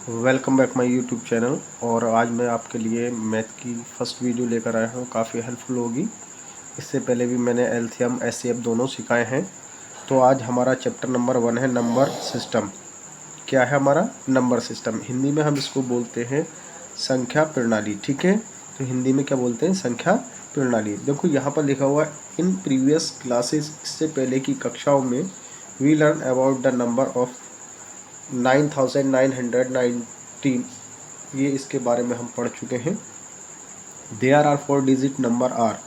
Welcome back my YouTube channel. और आज मैं आपके लिए मैथ की फर्स्ट वीडियो लेकर आया हूँ, काफ़ी हेल्पफुल होगी। इससे पहले भी मैंने एलसीएम एचसीएफ दोनों सिखाए हैं। तो आज हमारा चैप्टर नंबर 1 है नंबर सिस्टम। क्या है हमारा नंबर सिस्टम? हिंदी में हम इसको बोलते हैं संख्या प्रणाली। ठीक है, तो हिंदी में क्या बोलते हैं? संख्या प्रणाली। देखो यहाँ पर लिखा हुआ है, इन प्रीवियस क्लासेस, इससे पहले की कक्षाओं में we learn about the number of 9919, ये इसके बारे में हम पढ़ चुके हैं। There are 4 digit number are,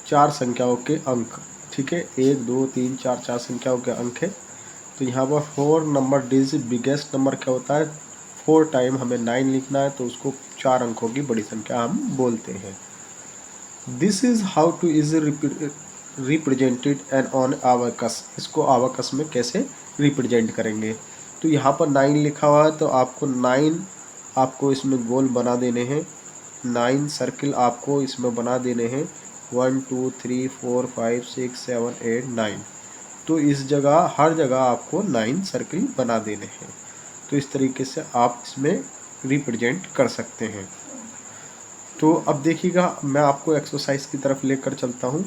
चार संख्याओं के अंक। ठीक है, 1 2 3 4 चार संख्याओं के अंक है। तो यहाँ पर 4 नंबर डिजिट बिगेस्ट नंबर क्या होता है? 4 टाइम हमें 9 लिखना है, तो उसको 4 अंकों की बड़ी संख्या हम बोलते हैं। This is how two is represented and on abacus. इसको आवाकस में कैसे रिप्रेजेंट करेंगे? तो यहाँ पर 9 लिखा हुआ है, तो आपको 9 आपको इसमें गोल बना देने हैं। 9 सर्किल आपको इसमें बना देने हैं। 1 2 3 4 5 6 7 8 9। तो इस जगह, हर जगह आपको 9 सर्किल बना देने हैं। तो इस तरीके से आप इसमें रिप्रेजेंट कर सकते हैं। तो अब देखिएगा, मैं आपको एक्सरसाइज की तरफ लेकर चलता हूँ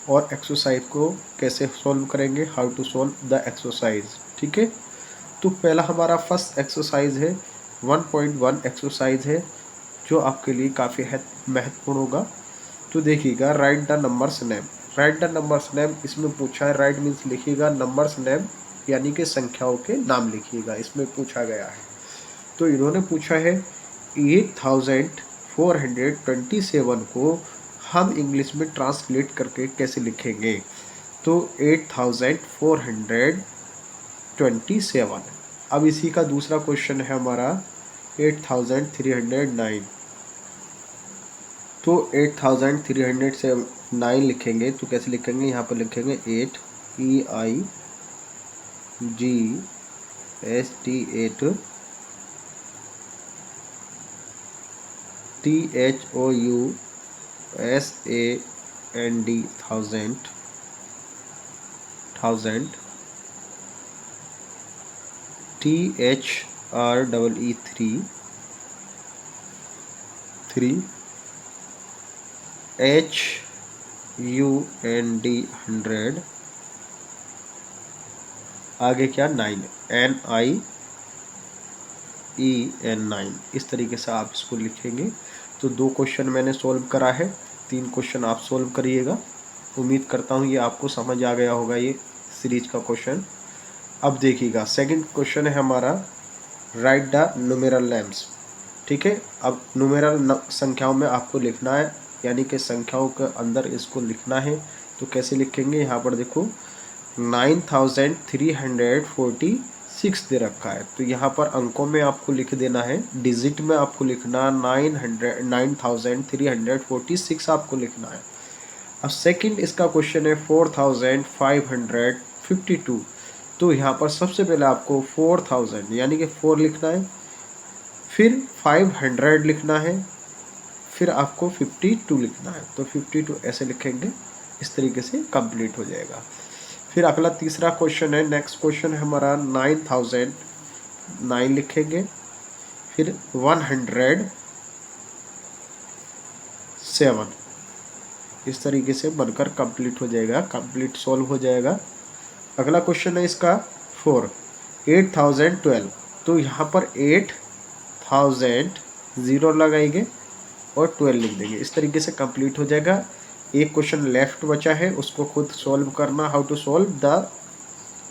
और एक्सरसाइज को कैसे सॉल्व करेंगे, how to solve the exercise. ठीक है, तो पहला हमारा फर्स्ट एक्सरसाइज है 1.1 एक्सरसाइज है, जो आपके लिए काफ़ी महत्वपूर्ण होगा। तो देखिएगा, right the numbers name. Right the numbers name इसमें पूछा है। राइट मीन्स लिखिएगा, नंबर्स नेम यानी कि संख्याओं के नाम लिखिएगा, इसमें पूछा गया है। तो इन्होंने पूछा है 8427 को हम इंग्लिश में ट्रांसलेट करके कैसे लिखेंगे? तो 8427। अब इसी का दूसरा क्वेश्चन है हमारा 8309। तो 8309 लिखेंगे तो कैसे लिखेंगे? यहाँ पर लिखेंगे 8 EIGST 8 THOUSAND 1000 THREE 3 HUND 100। आगे क्या? 9 NIEN 9। इस तरीके से आप इसको लिखेंगे। तो 2 क्वेश्चन मैंने सॉल्व करा है, 3 क्वेश्चन आप सॉल्व करिएगा। उम्मीद करता हूँ ये आपको समझ आ गया होगा, ये सीरीज का क्वेश्चन। अब देखिएगा, सेकंड क्वेश्चन है हमारा राइट द न्यूमेरल नेम्स। ठीक है, अब न्यूमेरल संख्याओं में आपको लिखना है, यानी कि संख्याओं के अंदर इसको लिखना है। तो कैसे लिखेंगे? यहाँ पर देखो 9346 दे रखा है, तो यहाँ पर अंकों में आपको लिख देना है, डिजिट में आपको लिखना 9346 आपको लिखना है। अब सेकंड इसका क्वेश्चन है 4552। तो यहाँ पर सबसे पहले आपको 4000 यानी कि 4 लिखना है, फिर 500 लिखना है, फिर आपको 52 लिखना है। तो 52 ऐसे लिखेंगे, इस तरीके से कंप्लीट हो जाएगा। फिर अगला तीसरा क्वेश्चन है, नेक्स्ट क्वेश्चन है हमारा 9009 लिखेंगे, फिर 107। इस तरीके से बनकर कंप्लीट हो जाएगा, कंप्लीट सॉल्व हो जाएगा। अगला क्वेश्चन है इसका 8012। तो यहाँ पर 8000 0 लगाएंगे और 12 लिख देंगे, इस तरीके से कंप्लीट हो जाएगा। एक क्वेश्चन लेफ्ट बचा है, उसको खुद सॉल्व करना। How to solve the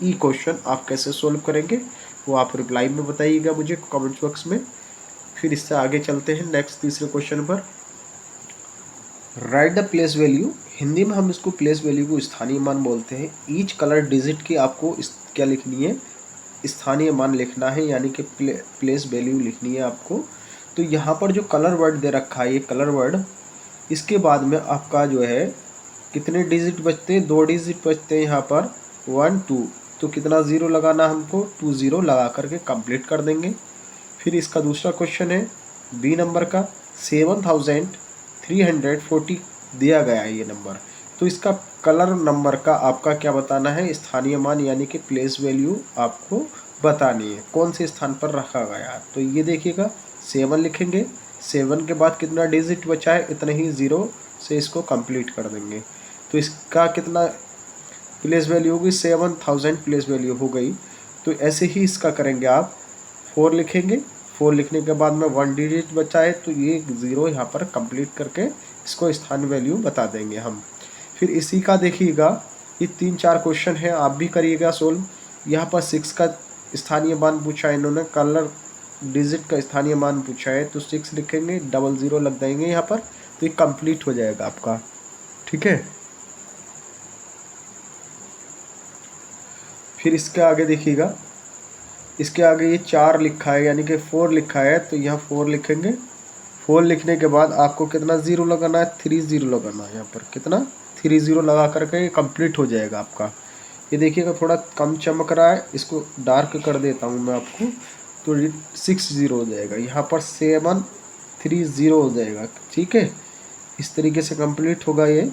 uh question, आप कैसे सॉल्व करेंगे वो आप रिप्लाई में बताइएगा मुझे कमेंट बॉक्स में। फिर इससे आगे चलते हैं नेक्स्ट तीसरे क्वेश्चन पर। Right the place value. Hindi में हम इसको प्लेस वैल्यू को स्थानीय मान बोलते हैं। ईच कलर डिजिट की आपको क्या लिखनी है? स्थानीय मान लिखना है, यानी कि प्लेस वैल्यू लिखनी है आपको। तो यहाँ पर जो कलर वर्ड दे रखा है, ये कलर वर्ड, इसके बाद में आपका जो है कितने डिजिट बचते हैं? 2 डिजिट बचते हैं यहाँ पर 1 2। तो कितना 0 लगाना हमको? 2 0 लगा करके कंप्लीट कर देंगे। फिर इसका दूसरा क्वेश्चन है बी नंबर का 7340 दिया गया है ये नंबर। तो इसका कलर नंबर का आपका क्या बताना है? स्थानीय मान यानी कि प्लेस वैल्यू आपको बतानी है कौन से स्थान पर रखा गया है। तो ये देखिएगा 7 लिखेंगे, 7 के बाद कितना डिजिट बचा है, इतने ही ज़ीरो से इसको कंप्लीट कर देंगे। तो इसका कितना प्लेस वैल्यू होगी, 7000 प्लेस वैल्यू हो गई। तो ऐसे ही इसका करेंगे आप, 4 लिखेंगे, 4 लिखने के बाद में 1 डिजिट बचा है तो ये ज़ीरो यहाँ पर कंप्लीट करके इसको स्थान वैल्यू बता देंगे हम। फिर इसी का देखिएगा, ये 3-4 क्वेश्चन है, आप भी करिएगा सोल्व। यहाँ पर 6 का स्थानीय मान पूछा है इन्होंने, कलर डिजिट का स्थानीय मान पूछा है, तो 6 लिखेंगे, 00 लग देंगे यहाँ पर, तो ये कंप्लीट हो जाएगा आपका। ठीक है, फिर इसके आगे देखिएगा, इसके आगे ये 4 लिखा है यानी कि 4 लिखा है, तो यहाँ 4 लिखेंगे। 4 लिखने के बाद आपको कितना ज़ीरो लगाना है, 30 लगाना है। यहाँ पर कितना 30 लगा करके ये कंप्लीट हो जाएगा आपका। ये देखिएगा थोड़ा कम चमक रहा है, इसको डार्क कर देता हूँ मैं आपको, तो 60 हो जाएगा। यहाँ पर 730 हो जाएगा। ठीक है, इस तरीके से कंप्लीट होगा ये।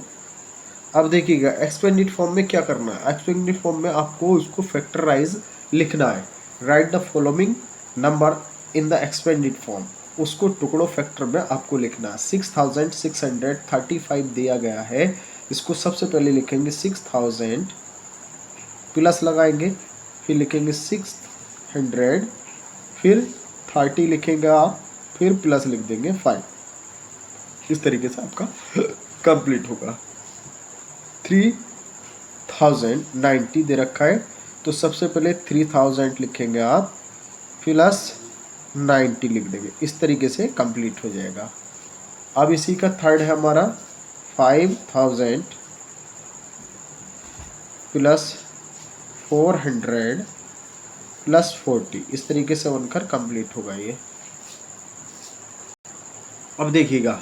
अब देखिएगा एक्सपेंडेड फॉर्म में क्या करना है। एक्सपेंडेड फॉर्म में आपको उसको फैक्टराइज लिखना है। Right the following number in the expanded form, उसको टुकड़ों फैक्टर में आपको लिखना है। 6635 दिया गया है, इसको सबसे पहले लिखेंगे 6000 प्लस लगाएंगे, फिर लिखेंगे 600, फिर 30 लिखेंगे आप, फिर प्लस लिख देंगे 5। इस तरीके से आपका कंप्लीट होगा। 3090 दे रखा है, तो सबसे पहले 3000 लिखेंगे आप, प्लस 90 लिख देंगे। इस तरीके से कंप्लीट हो जाएगा। अब इसी का थर्ड है हमारा 5000 प्लस 400 प्लस 40। इस तरीके से बनकर कंप्लीट होगा ये। अब देखिएगा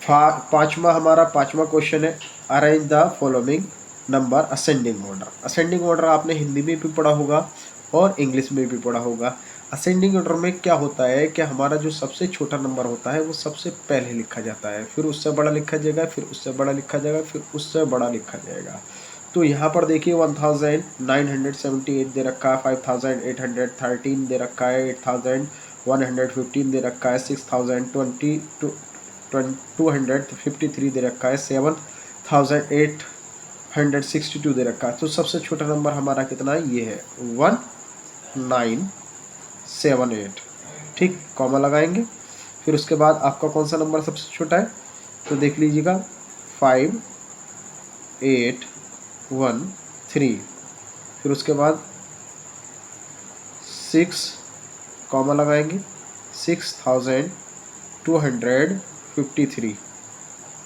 हमारा पांचवा क्वेश्चन है, arrange the following number ascending order. Ascending order आपने हिंदी में भी पढ़ा होगा और इंग्लिश में भी पढ़ा होगा। असेंडिंग ऑर्डर में क्या होता है कि हमारा जो सबसे छोटा नंबर होता है वो सबसे पहले लिखा जाता है, फिर उससे बड़ा लिखा जाएगा, फिर उससे बड़ा लिखा जाएगा, फिर उससे बड़ा लिखा जाएगा। तो यहाँ पर देखिए 1978 दे रखा है, 5813 दे रखा है, 8115 दे रखा है, 6253 दे रखा है, 7862 दे रखा है। तो सबसे छोटा नंबर हमारा कितना है, ये है 1978। ठीक, कॉमा लगाएंगे। फिर उसके बाद आपका कौन सा नंबर सबसे छोटा है, तो देख लीजिएगा 5813। फिर उसके बाद 6 कॉमा लगाएंगे, 6253।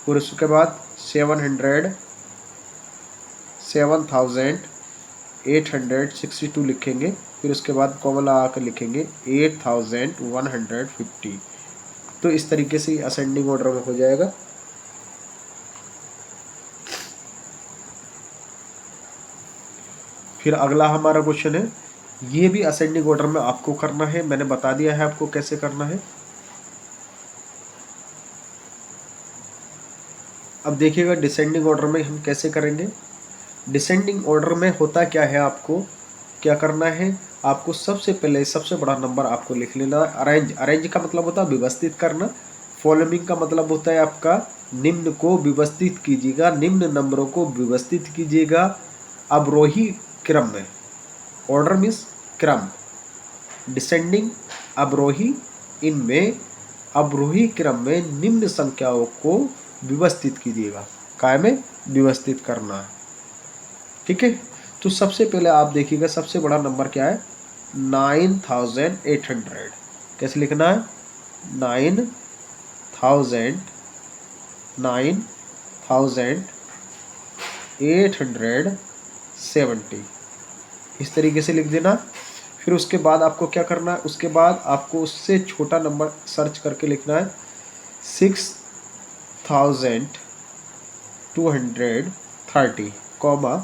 फिर उसके बाद 7862 लिखेंगे। फिर उसके बाद कॉमा लगा कर लिखेंगे 8150। तो इस तरीके से असेंडिंग ऑर्डर में हो जाएगा। फिर अगला हमारा क्वेश्चन है, ये भी असेंडिंग ऑर्डर में आपको करना है, मैंने बता दिया है आपको कैसे करना है। अब देखिएगा डिसेंडिंग ऑर्डर में हम कैसे करेंगे। डिसेंडिंग ऑर्डर में होता क्या है, आपको क्या करना है, आपको सबसे पहले सबसे बड़ा नंबर आपको लिख लेना। अरेंज का मतलब होता है व्यवस्थित करना। फॉलोइंग का मतलब होता है आपका निम्न को व्यवस्थित कीजिएगा, निम्न नंबरों को व्यवस्थित कीजिएगा अवरोही क्रम में। ऑर्डर मीन्स क्रम, डिसेंडिंग अवरोही, इनमें अवरोही क्रम में निम्न संख्याओं को व्यवस्थित कीजिएगा। काय में व्यवस्थित करना है। ठीक है, तो सबसे पहले आप देखिएगा सबसे बड़ा नंबर क्या है, 9800। कैसे लिखना है, 9870। इस तरीके से लिख देना। फिर उसके बाद आपको क्या करना है, उसके बाद आपको उससे छोटा नंबर सर्च करके लिखना है 6230, कॉमा,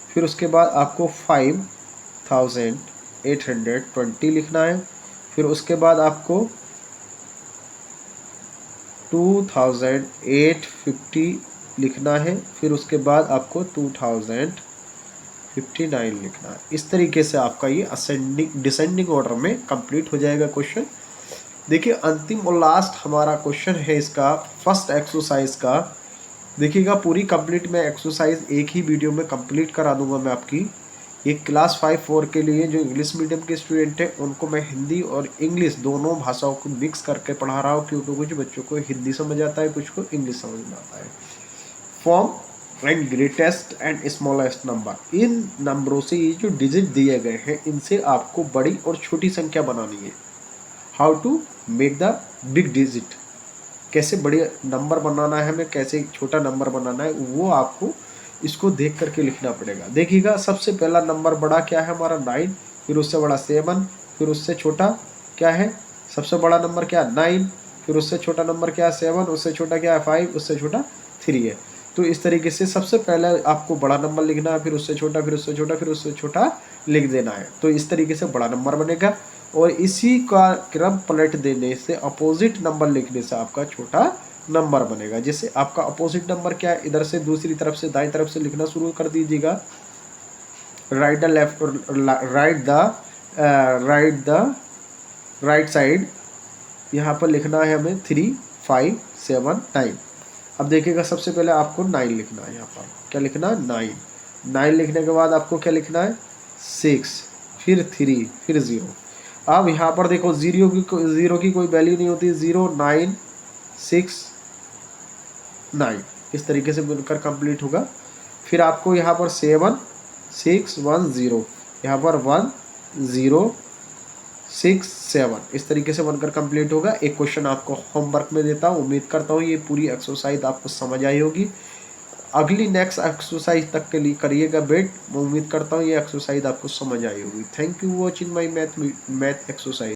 फिर उसके बाद आपको 5820 लिखना है। फिर उसके बाद आपको 2850 लिखना है। फिर उसके बाद आपको 2050 59 लिखना है। इस तरीके से आपका ये असेंडिंग डिसेंडिंग ऑर्डर में कंप्लीट हो जाएगा क्वेश्चन। देखिए अंतिम और लास्ट हमारा क्वेश्चन है इसका फर्स्ट एक्सरसाइज का। देखिएगा पूरी कंप्लीट मैं एक्सरसाइज एक ही वीडियो में कंप्लीट करा दूंगा मैं आपकी। ये क्लास 5-4 के लिए जो इंग्लिश मीडियम के स्टूडेंट हैं उनको मैं हिंदी और इंग्लिश दोनों भाषाओं को मिक्स करके पढ़ा रहा हूँ, क्योंकि कुछ बच्चों को हिंदी समझ आता है, कुछ को इंग्लिश समझ में आता है। Form and greatest and smallest number, इन नंबरों से ये जो डिजिट दिए गए हैं इनसे आपको बड़ी और छोटी संख्या बनानी है। How to make the big digit, कैसे बड़े नंबर बनाना है हमें, कैसे छोटा नंबर बनाना है, वो आपको इसको देख करके लिखना पड़ेगा। देखिएगा सबसे पहला नंबर बड़ा क्या है हमारा 9, फिर उससे बड़ा 7, फिर उससे छोटा क्या है, सबसे बड़ा नंबर क्या 9, फिर उससे छोटा नंबर क्या है 7, उससे छोटा क्या है 5, उससे छोटा 3 है। तो इस तरीके से सबसे पहले आपको बड़ा नंबर लिखना है, फिर उससे छोटा, फिर उससे छोटा, फिर उससे छोटा लिख देना है। तो इस तरीके से बड़ा नंबर बनेगा और इसी का क्रम पलट देने से अपोजिट नंबर लिखने से आपका छोटा नंबर बनेगा। जैसे आपका अपोजिट नंबर क्या है, इधर से दूसरी तरफ से दाईं तरफ से लिखना शुरू कर दीजिएगा। Right the left, right side, यहाँ पर लिखना है हमें 3, 5, 7, 9। अब देखिएगा सबसे पहले आपको 9 लिखना है। यहाँ पर क्या लिखना है 9 लिखने के बाद आपको क्या लिखना है 6, फिर 3, फिर 0। अब यहाँ पर देखो जीरो की कोई वैल्यू नहीं होती, 0, 9, 6, 9 इस तरीके से बनकर कंप्लीट होगा। फिर आपको यहाँ पर 7, 6, 1, 0, यहाँ पर 1, 0, 6, 7 इस तरीके से बनकर कंप्लीट होगा। एक क्वेश्चन आपको होमवर्क में देता हूँ, उम्मीद करता हूँ ये पूरी एक्सरसाइज आपको समझ आई होगी। अगली नेक्स्ट एक्सरसाइज तक के लिए करिएगा वेट, मैं उम्मीद करता हूँ ये एक्सरसाइज आपको समझ आई होगी। Thank you watching my math exercise.